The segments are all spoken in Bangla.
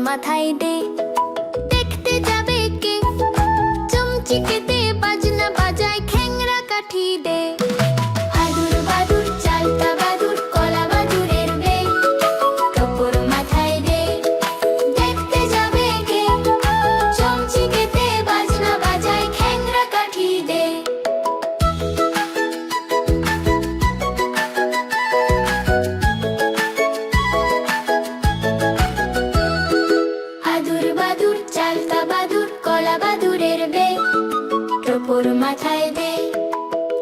মাথায় দে, দেখতে যাবে কে? চমচিকে দে, বাজনা বাজায়, খ্যাংরা কাঠি দে। আদুর বাদুর চালতা বাদুর, কলা বাদুরের বে, কাপড় মাথায় দে, দেখতে যাবে কে? চমচিকে দে, বাজনা বাজায়, খ্যাংরা কাঠি দে। আদুর বাদুর চালতা বাদুর, কলা বাদুরের বে, কাপড় মাথায় দে,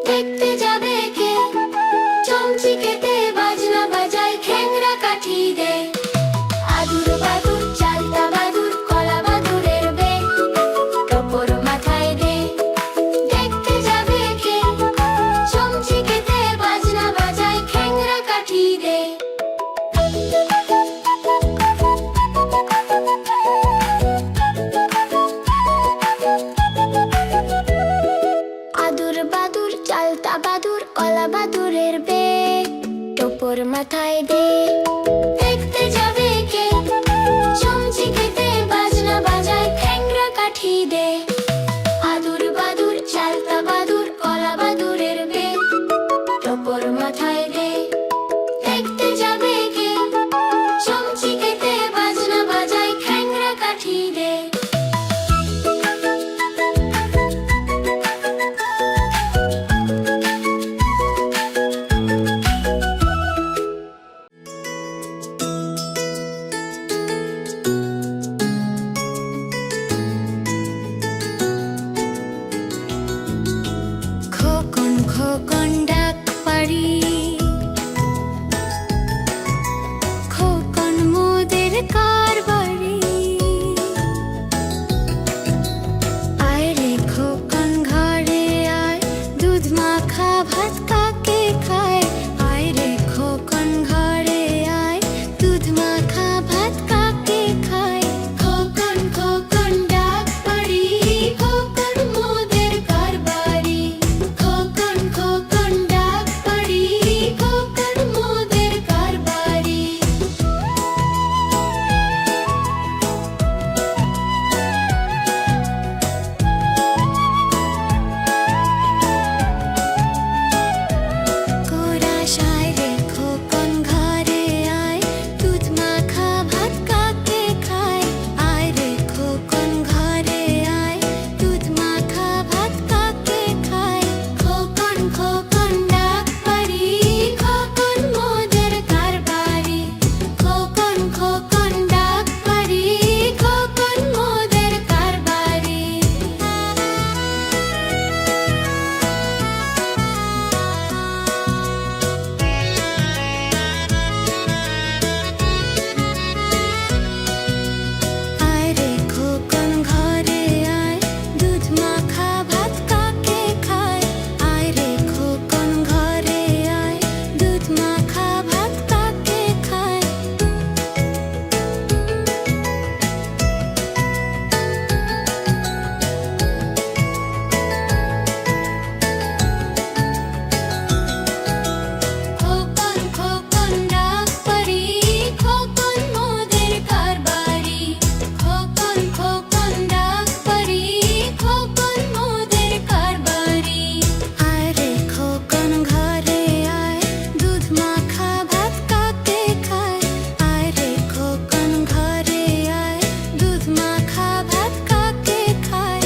দেখতে যাবে কে? চমচিকে দে, বাজনা বাজায়, খ্যাংরা কাঠি দে। আদুর বাদুর চালতা বাদুর, কলা বাদুরের বে, কাপড় মাথায় দে, দেখতে যাবে কে? চমচিকে দে, বাজনা বাজায়, খ্যাংরা কাঠি দে। আদুর বাদুর চালতা বাদুর, কলা বাদুরের বে, টোপর মাথায় দে, দেখতে যাবে কে? চমচিকে দে, বাজনা বাজায়, খ্যাংরা কাঠি দে। আদুর বাদুর চালতা বাদুর, কলা বাদুরের বে, টোপর মাথায় দে, দেখতে যাবে কে? চমচিকে দে, বাজনা বাজায়, খ্যাংরা কাঠি দে। খোকন খোকন ডাক পারি, খোকন মোদের কারবারি। আয় রে খোকন ঘরে আয়, দুধ মাখা ভাত কাকে খায়? আয় রে খোকন ঘরে আয়, দুধ মাখা ভাত কাকে খায়? খোকন খোকন ডাক পারি, খোকন মোদের কারবারি। খোকন খোকন ডাক পারি, খোকন মোদের কারবারি। কোরাশায় রে খোকন ঘরে আয়, দুধ মাখা ভাত কাকে খায়? আয় রে খোকন ঘরে আয়, দুধ মাখা ভাত কাকে খায়? খোকন খোকন ডাক পারি, খোকন মোদের কারবারি। খোকন খোকন ডাক পারি, খোকন মোদের কারবারি। আয় রে খোকন ঘরে আয়, দুধ মাখা ভাত কাকে খায়? আয় রে খোকন ঘরে আয়, দুধ মাখা ভাত কাকে খায়? খোকন খোকন ডাক পারি, খোকন মোদের কারবারি। খোকন খোকন ডাক পারি, খোকন মোদের কারবারি। আয় রে খোকন ঘরে আয়, দুধ মাখা ভাত কাকে খায়? আয় রে খোকন ঘরে আয়, দুধ মাখা ভাত কাকে খায়?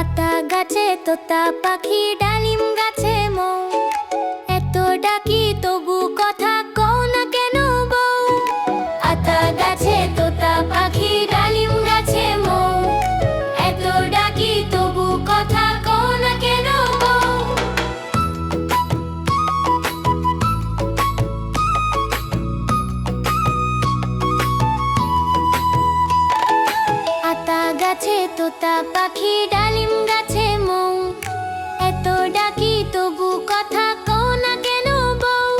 আতা গাছে তোতা পাখি, ডালিম গাছে মৌ, এত ডাকি তবু কথা কও না কেন বউ? আতা গাছে তোতা পাখি, ডালিম গাছে মৌ, এত ডাকি তবু কথা কও না কেন বউ? আতা তোতা পাখি ডালিম গাছে মৌ, এত ডাকি তবু কথা কও না কেন বউ?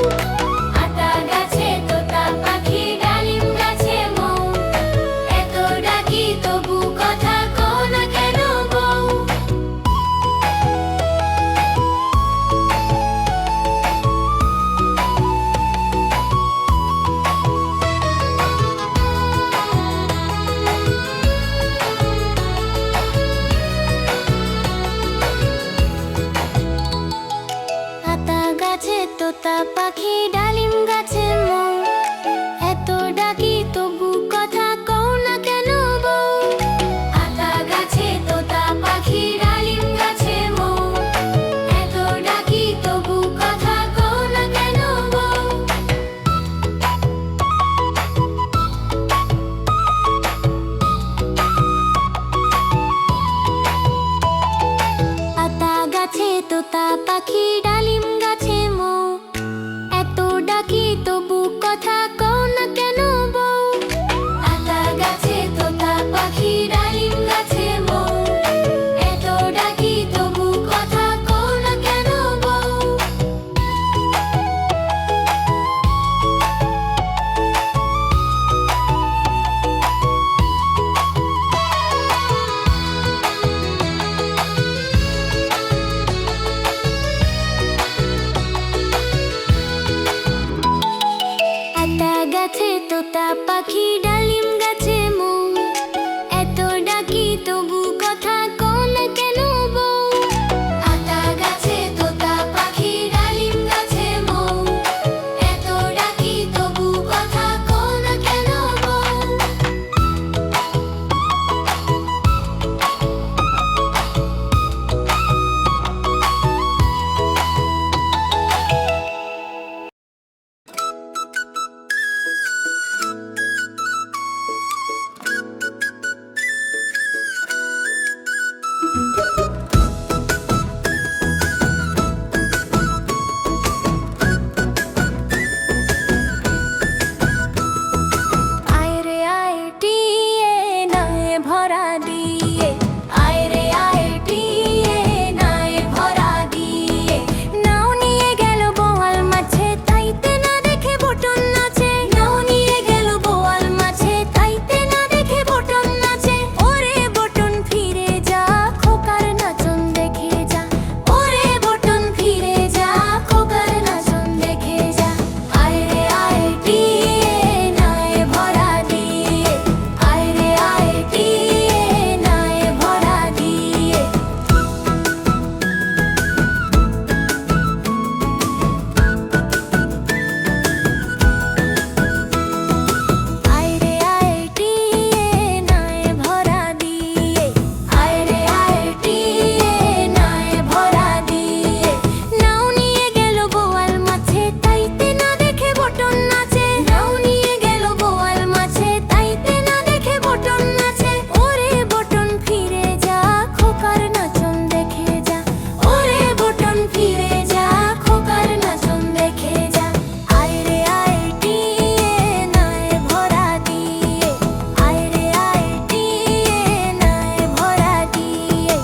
আতা গাছে তোতা পাখি ডালিম গাছে মৌ, এত ডাকি তবু কথা কও না কেন বউ? আতা গাছে তোতা পাখি ডালিম গাছে মৌ, এত ডাকি তবু কথা কও না কেন বউ? আতা গাছে তোতা পাখি ডালিম গাছে মৌ, এত ডাকি তবু কথা কও না কেন বউ? আতা গাছে তোতা পাখি ডালিম গাছে মৌ, এত ডাকি তবু কথা কও না কেন বউ? আতা গাছে তোতা পাখি ডালিম গাছে মৌ, এত ডাকি তবু কথা কও না কেন বউ? আতা গাছে তোতা পাখি ডালিম গাছে মৌ, এত ডাকি তবু কথা কও না কেন বউ? আতা গাছে তোতা পাখি ডালিম গাছে মৌ, এত ডাকি তবু কথা কও না কেন বউ? আয় রে আয় টিয়ে নায়ে ভরা দিয়ে, আয় রে আয় টিয়ে নায়ে ভরা দিয়ে, নাও নিয়ে গেল বোয়াল মাছে তাইতে না দেখে বটন নাচে, নাও নিয়ে গেল বোয়াল মাছে তাইতে না দেখে বটন নাচে। ওরে বটন ফিরে যা খোকার নাচন দেখে যা, ওরে বটন ফিরে যা খোকার নাচন দেখে যা। আয় রে আয় টিয়ে নায়ে ভরা দিয়ে, আয় রে আয় টিয়ে নায়ে ভরা দিয়ে। আয় রে আয় টিয়ে নায়ে ভরা দিয়ে, আয় রে আয় টিয়ে নায়ে ভরা দিয়ে, নাও নিয়ে গেল বোয়াল মাছে তাইতে না দেখে বটন নাচে, নাও নিয়ে গেল বোয়াল মাছে তাইতে না দেখে বটন নাচে। ওরে বটন ফিরে যা খোকার নাচন দেখে যা, ওরে বটন ফিরে যা খোকার নাচন দেখে যা। আয় রে আয় টিয়ে নায়ে ভরা দিয়ে, আয় রে আয় টিয়ে নায়ে ভরা দিয়ে।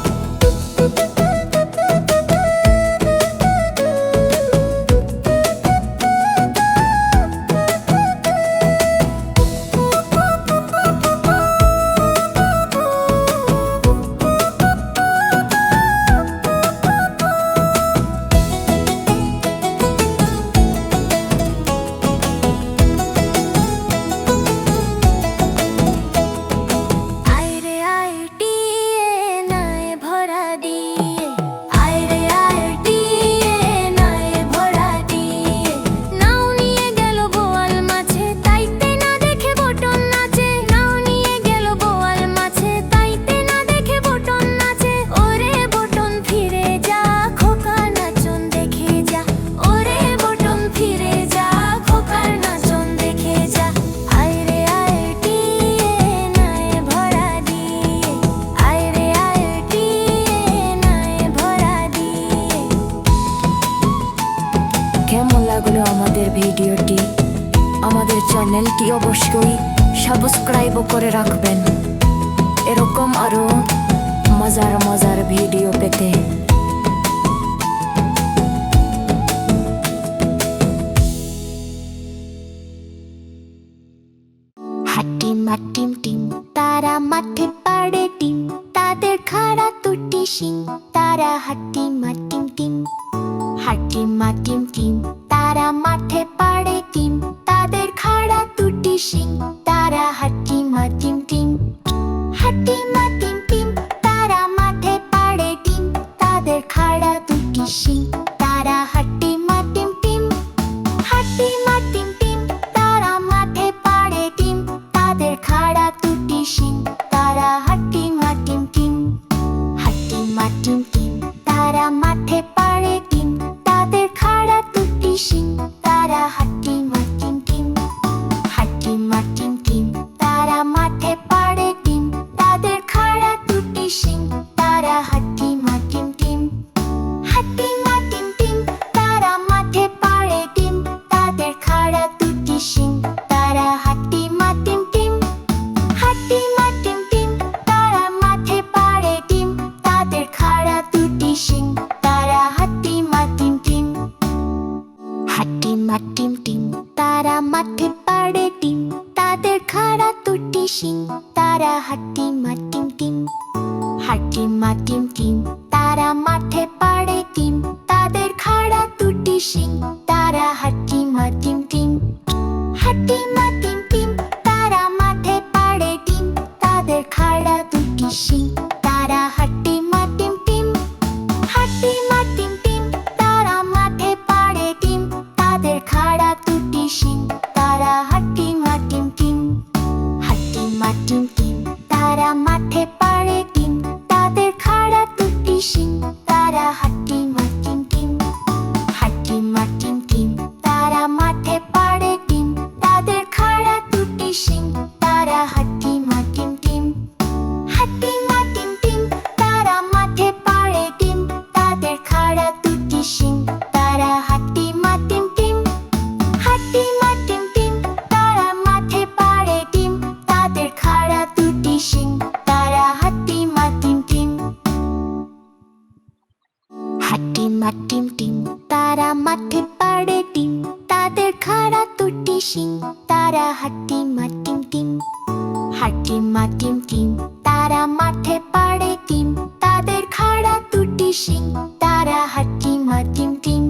আয় রে আয় টিয়ে নায়ে ভরা দিয়ে, আয় রে আয় টিয়ে নায়ে ভরা দিয়ে, নাও নিয়ে গেল বোয়াল মাছে তাইতে না দেখে বটন নাচে, নাও নিয়ে গেল বোয়াল মাছে তাইতে না দেখে বটন নাচে। ওরে বটন ফিরে যা খোকার নাচন দেখে যা, ওরে বটন ফিরে যা খোকার নাচন দেখে যা। আয় রে আয় টিয়ে নায়ে ভরা দিয়ে, আয় রে আয় টিয়ে নায়ে ভরা দিয়ে। কেমন লাগলো আমাদের ভিডিওটি? আমাদের চ্যানেলটি অবশ্যই সাবস্ক্রাইব করে রাখবেন। এরকম আরো মজার মজার ভিডিও পেতে হাটিম হাটিম টিম তারা মাঠে পাড়ে ডিম তাদের খাড়া দুটি শিং তারা হাটিম হাটিম টিম হাটিম হাটিম টিম তারা মাঠে পাড়ে ডিম তাদের খাড়া দুটি শিং তারা হাটিম হাটিম টিম হাটিম হাটিম টিম তারা মাঠে পাড়ে ডিম তাদের খাড়া দুটি শিং তারা হাটিম হাটিম টিম হাটিম হাটিম টিম তারা মাঠে পাড়ে ডিম তাদের খাড়া দুটি শিং তারা হাটিম হাটিম টিম হাটিম হাটিম টিম তারা মাঠে পাড়ে ডিম তাদের খাড়া দুটি শিং তারা হাটিম হাটিম টিম হাটিম হাটিম টিম তারা মাঠে পাড়ে ডিম তাদের খাড়া দুটি শিং তারা হাটিম হাটিম টিম হাটিম হাটিম টিম তারা মাঠে পাড়ে ডিম তাদের খাড়া দুটি শিং তারা হাটিম হাটিম টিম হাটিম হাটিম টিম তারা মাঠে পাড়ে ডিম তাদের খাড়া দুটি শিং তারা হাটিম হাটিম টিম হাটিম হাটিম টিম তারা মাঠে পাড়ে ডিম তাদের খাড়া দুটি শিং তারা হাটিম হাটিম টিম হাটিম হাটিম টিম তারা মাঠে পাড়ে ডিম তাদের খাড়া দুটি শিং তারা হাটিম হাটিম টিম হাটিম হাটিম টিম তারা মাঠে পাড়ে ডিম তাদের খাড়া দুটি শিং তারা হাটিম হাটিম টিম হাটিম হাটিম টিম তারা মাঠে পাড়ে ডিম তাদের খাড়া দুটি শিং তারা হাটিম হাটিম টিম হাটিম হাটিম টিম তারা মাঠে পাড়ে ডিম তাদের খাড়া দুটি শিং তারা হাটিম হাটিম টিম হাটিম হাটিম টিম তারা মাঠে পাড়ে ডিম তাদের খাড়া দুটি শিং তারা হাটিম হাটিম টিম হাটিম হাটিম টিম তারা মাঠে পাড়ে ডিম তাদের খাড়া দুটি শিং তারা হাটিম হাটিম টিম হাটিম হাটিম টিম তারা মাঠে পাড়ে ডিম তাদের খাড়া দুটি শিং তারা হাটিম হাটিম টিম হাটিম হাটিম টিম তারা মাঠে পাড়ে ডিম তাদের খাড়া দুটি শিং তারা হাটিম হাটিম টিম হাটিম হাটিম টিম তারা মাঠে পাড়ে ডিম তাদের খাড়া দুটি শিং তারা হাটিম হাটিম টিম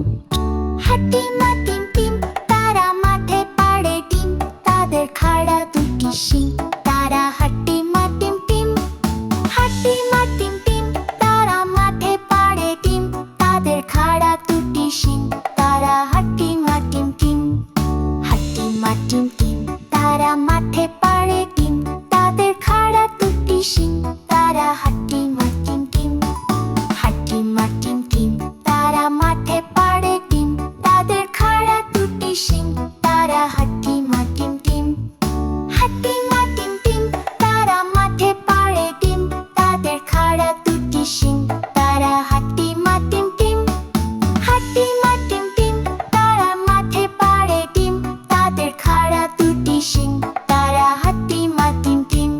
হাটিম হাটিম টিম তারা মাঠে পাড়ে ডিম তাদের খাড়া দুটি শিং তারা হাটিম হাটিম টিম হাটিম হাটিম টিম তারা মাঠে পাড়ে ডিম তাদের খাড়া দুটি শিং তারা হাটিম হাটিম টিম হাটিম হাটিম টিম তারা মাঠে পাড়ে ডিম তাদের খাড়া দুটি শিং তারা হাটিম হাটিম টিম হাটিম হাটিম টিম তারা মাঠে পাড়ে ডিম তাদের খাড়া দুটি শিং তারা হাটিম হাটিম টিম হাটিম হাটিম টিম তারা মাঠে পাড়ে ডিম তাদের খাড়া দুটি শিং তারা হাটিম হাটিম টিম হাটিম হাটিম টিম তারা মাঠে পাড়ে ডিম তাদের খাড়া দুটি শিং তারা হাটিম হাটিম team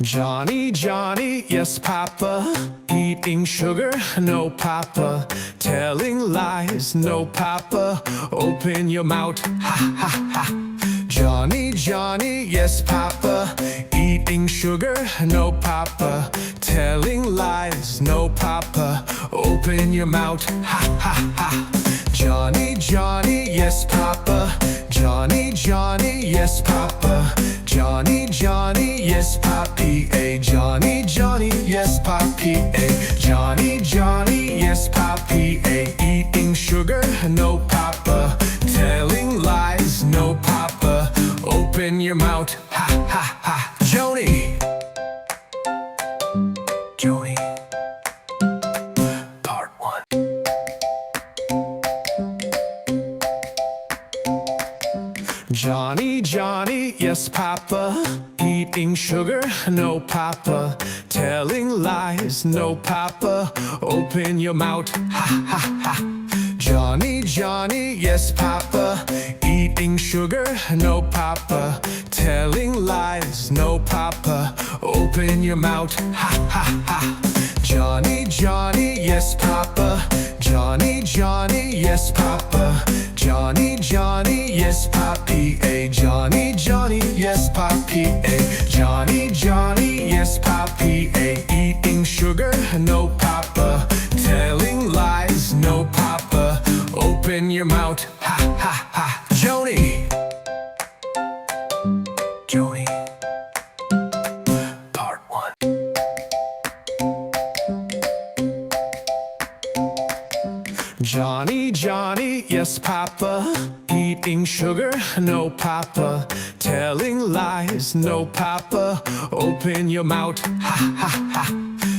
Johnny, Johnny, yes, Papa. Eating sugar, no, Papa. Telling lies, no, Papa. Open your mouth, ha, ha, ha. Johnny, Johnny, yes, Papa. Eating sugar, no, Papa. Telling lies, no, Papa. Open your mouth, ha, ha, ha. Johnny, Johnny, yes, Papa. Johnny, Johnny, yes, Papa. Johnny, Johnny, yes, Papi. A Johnny, Johnny, yes, Papi. A Johnny, Johnny, yes, Papi. A eating sugar, no, Papa. Telling lies, no, Papa. Open your mouth, ha, ha, ha. Joni. Joni. Part 1. Johnny, Johnny, yes, Papa. Eating sugar, no, Papa. Telling lies, no, Papa. Open your mouth, ha, ha, ha. Johnny, Johnny, yes, Papa. Eating eating sugar, no papa. Telling lies, no papa. Open your mouth, ha ha ha. Johnny, Johnny, yes papa. Johnny, Johnny, yes papa. Johnny, Johnny, yes papi. A Johnny, Johnny, yes papi. A Johnny, Johnny, yes papi. A eating sugar, no papa. Telling lies, no papa. Open your mouth, ha ha ha. Joni, Joni. Part 1. Johnny, Johnny, yes papa. Eating sugar, no papa. Telling lies, no papa. Open your mouth, ha ha ha.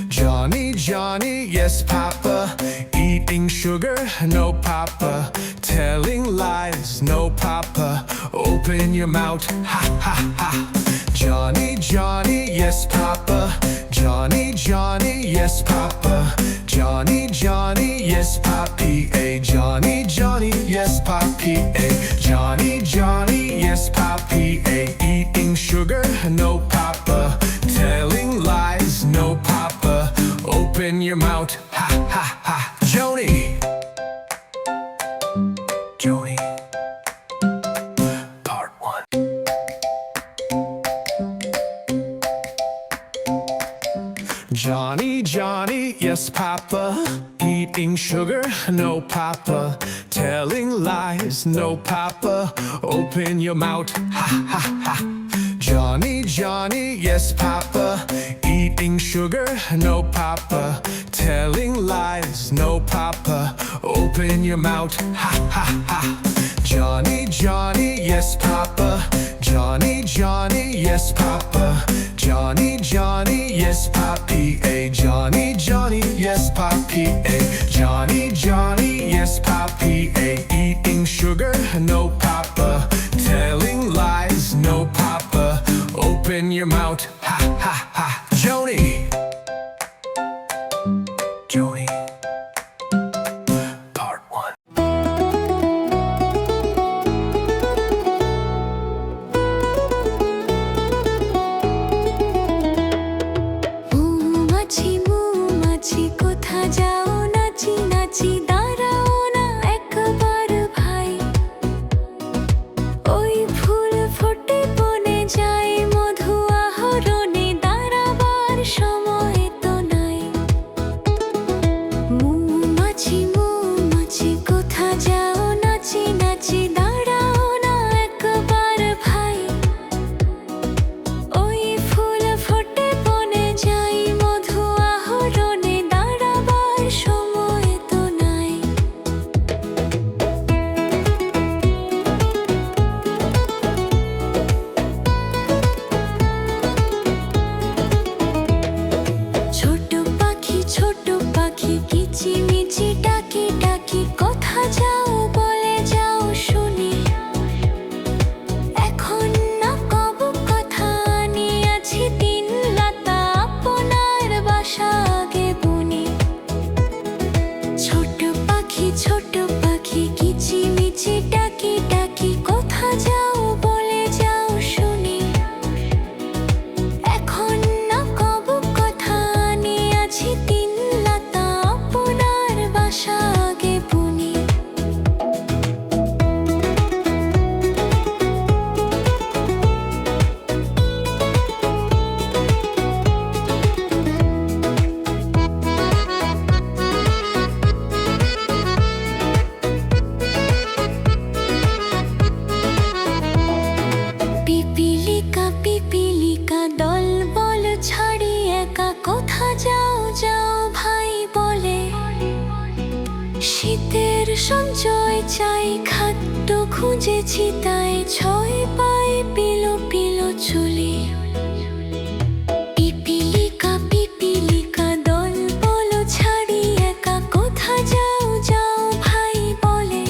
Johnny, Johnny, yes papa. Eating sugar, no papa. Telling lies, no papa. Open your mouth, ha ha ha. Johnny, Johnny, yes papa. Johnny, Johnny, yes papa. Johnny, Johnny, yes papi. A Johnny, Johnny, yes papi. A Johnny, Johnny, yes papi. A eating sugar, no papa. Telling lies, no papa. Open your mouth, ha ha ha. Joni, Joni. Part 1. Johnny, Johnny, yes papa. Eating sugar, no papa. Telling lies, no papa. Open your mouth, ha ha ha. Johnny, Johnny, yes papa. Eating sugar, no papa. Telling lies, no papa. Open your mouth, ha ha ha. Johnny, Johnny, yes papa. Johnny, Johnny, yes papa. Johnny, Johnny, yes papi. A Johnny, Johnny, yes papi. A Johnny, Johnny, yes papi. A eating sugar, no papa. Telling lies, no papa. Open your mouth, ha ha ha. Joni, Joni. Part 1. মৌমাছি মৌমাছি কোথা যাও নাচি নাচি দাঁড়াও না একবার ভাই ওই ফুল ফোটে বনে যায় মধু আহরণে দাঁড়াবার সময় তো নাই মৌমাছি মৌমাছি কোথা যাও নাচি নাচি দাঁড়াও না একবার ভাই ওই ফুল ফোটে বনে যাই মধু আহরণে দাঁড়াবার সময় তো নাই ছোট পাখি কিচিমিচি ডাকি ডাকি কোথা যাও বলে যাও শুনি এখন না কব কথা নিয়েছি তিন লতা আপনার বাসা আগে বুনি ছোট পাখি কিচিমিচি ডাকি ডাকি কোথা যাও বলে যাও শুনি এখন না কব কথা নিয়েছি তিন লতা আপনার বাসা আগে বুনি পিপিলিকা দল বল ছাড়ি একা কোথা যাও যাও ভাই বলে শীতের সঞ্চয় চাই খাদ্য খুঁজেছি তাই ছয় পায়ে পিলো পিলো চুলি পিপিলিকা দল বল ছাড়ি একা কোথা যাও যাও ভাই বলে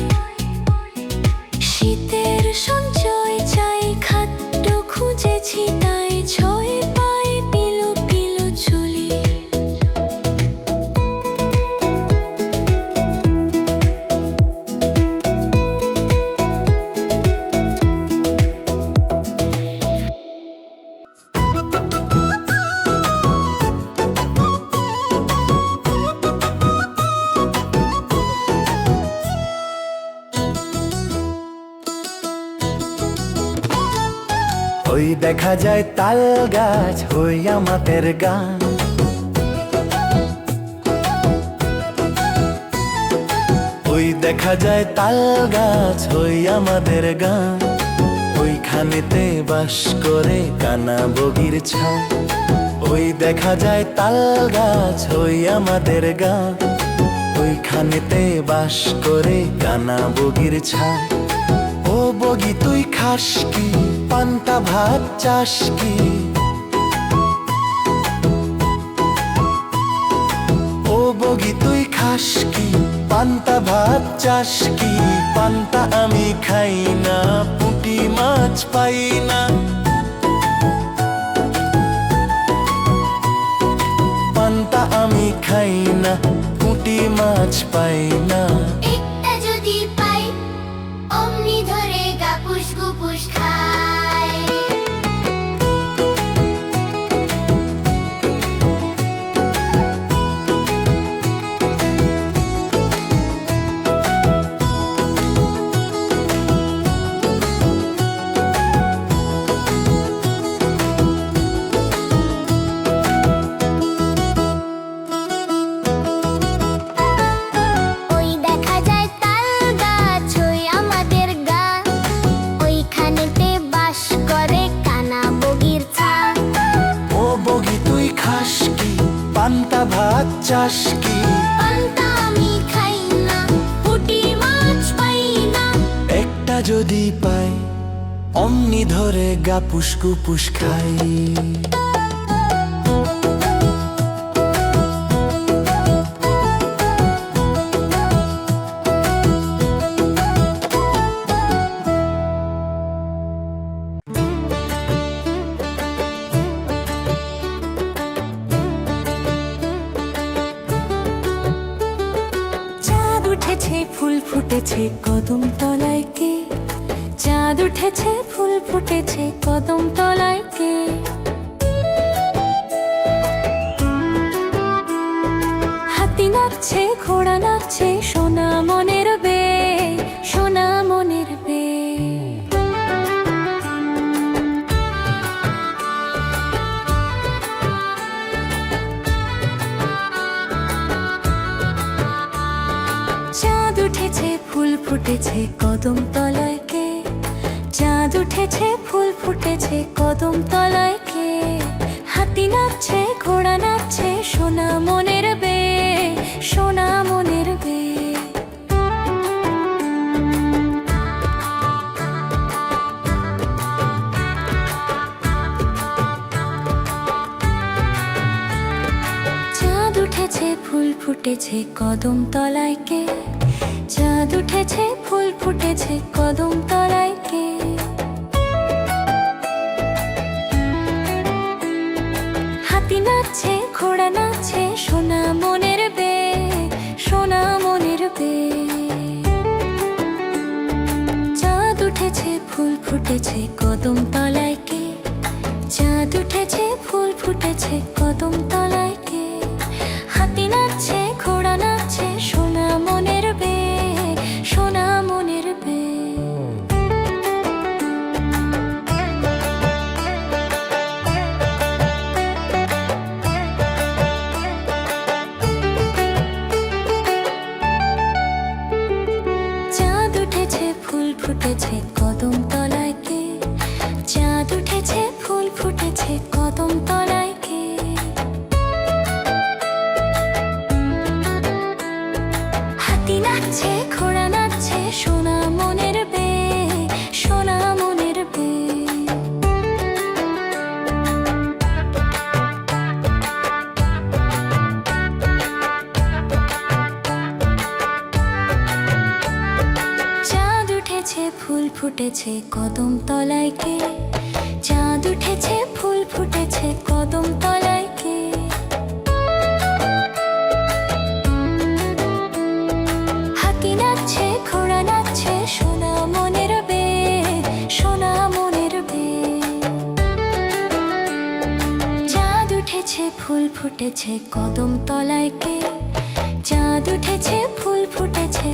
শীতের সঞ্চয় চাই খাদ্য খুঁজেছি তাই ছয় পায়ে পিলো পিলো চুলি দেখা যায় তাল গাছ হই আমাদের গান। ওই দেখা যায় তাল গাছ হই আমাদের গান। ওইখানেতে বাস করে কানা বগির ছান। ওই দেখা যায় তাল গাছ হই আমাদের গান। ওইখানেতে বাস করে কানা বগির ছান। ও বগি তুই খাস কি, পান্তা ভাত চাস কি? ও বগি তুই খাস কি, পান্তা ভাত চাস কি? পান্তা আমি খাই না, পুঁটি মাছ পাই না। পান্তা আমি খাই না, পুঁটি মাছ পাই না। একটা যদি পাই অমনি ধরে গাপুস গুপুস খায়। ওই দেখা যায় তাল গাছ হই আমাদের গান। ওইখানেতে বাস করে কানা বগির ছান। ও বগি তুই খাস কি, পান্তা ভাত চাস কি? পান্তা আমি খাই না, পুঁটি মাছ পাই না। একটা যদি পাই অমনি ধরে গাপুস গুপুস খাই। চাঁদ উঠেছে ফুল ফুটেছে কদম তলায় কে? চাঁদ উঠেছে ফুল ফুটেছে কদম তলায় কে? হাতি নাচছে ঘোড়া নাচছে সোনা মনের বে, সোনা মনের বে। চাঁদ উঠেছে ফুল ফুটেছে কদম তলায় কে? চাঁদ উঠেছে ফুল ফুটেছে কদম তলায় কে? হাতি নাচছে ঘোড়া নাচছে সোনা মনের বে, সোনা মনের বে। চাঁদ উঠেছে ফুল ফুটেছে কদম তলায় কে? চাঁদ উঠেছে ফুল ফুটেছে কদম তলায় কে? হাতি নাচছে ঘোড়া নাচছে সোনা মনের বে, সোনা মনের বে। চাঁদ উঠেছে ফুল ফুটেছে কদম তলায় কে? চাঁদ উঠেছে ফুল ফুটেছে কদম তলায় কে? হাতি নাচছে ঘোড়া নাচছে সোনা মনের বে, সোনা মনের বে। চাঁদ উঠেছে ফুল ফুটেছে কদম তলায় কে? চাঁদ উঠেছে ফুল ফুটেছে কদম তলায় কে? হাতি নাচছে ঘোড়া নাচছে সোনা মনের বে, সোনা মনের বে। চাঁদ উঠেছে ফুল ফুটেছে কদম তলায় কে? চাঁদ উঠেছে ফুল ফুটেছে কদম তলায় কে? হাতি নাচছে ঘোড়া নাচছে সোনা মনের বে, সোনা মনের বে। চাঁদ উঠেছে ফুল ফুটেছে কদম তলায় কে? চাঁদ উঠেছে ফুল ফুটেছে